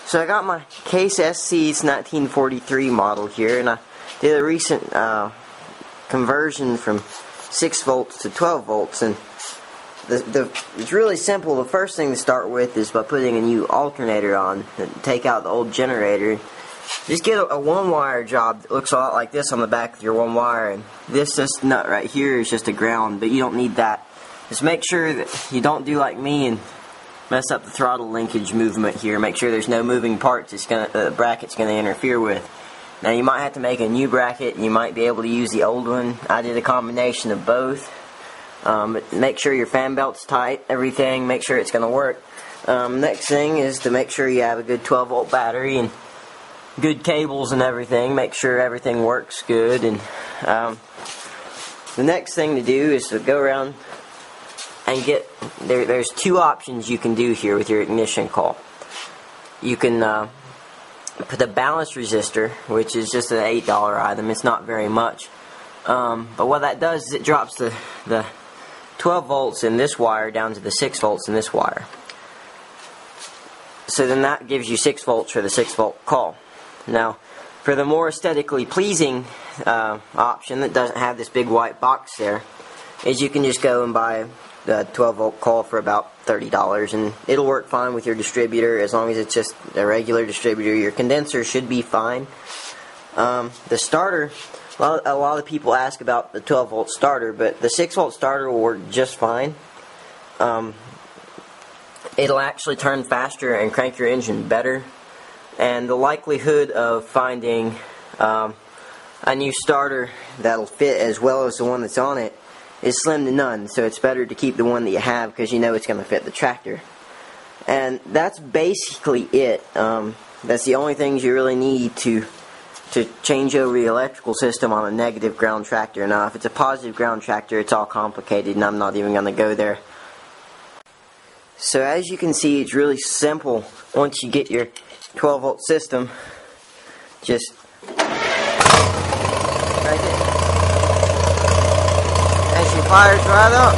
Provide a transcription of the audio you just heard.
So I got my Case SC, it's 1943 model here, and I did a recent conversion from 6 volts to 12 volts, and it's really simple. The first thing to start with is by putting a new alternator on, and take out the old generator. Just get a one-wire job that looks a lot like this on the back of your one wire, and this nut right here is just a ground, but you don't need that. Just make sure that you don't do like me and mess up the throttle linkage movement here. Make sure there's no moving parts the bracket's going to interfere with. Now you might have to make a new bracket. You might be able to use the old one. I did a combination of both. But make sure your fan belt's tight, everything. Make sure it's going to work. Next thing is to make sure you have a good 12 volt battery and good cables and everything. Make sure everything works good. And the next thing to do is to go around and there's 2 options you can do here with your ignition coil. You can put a ballast resistor, which is just an $8 item. It's not very much, but what that does is it drops the 12 volts in this wire down to the 6 volts in this wire. So then that gives you 6 volts for the 6 volt coil. Now for the more aesthetically pleasing option that doesn't have this big white box there, is you can just go and buy the 12 volt coil for about $30, and it'll work fine with your distributor as long as it's just a regular distributor. Your condenser should be fine. The starter, a lot of people ask about the 12 volt starter, but the 6 volt starter will work just fine. It'll actually turn faster and crank your engine better, and the likelihood of finding a new starter that'll fit as well as the one that's on it is slim to none, so it's better to keep the one that you have because you know it's going to fit the tractor. And that's basically it. That's the only things you really need to change over the electrical system on a negative ground tractor. Now if it's a positive ground tractor, it's all complicated, and I'm not even going to go there. So as you can see, it's really simple. Once you get your 12 volt system, just right there. She fires right up.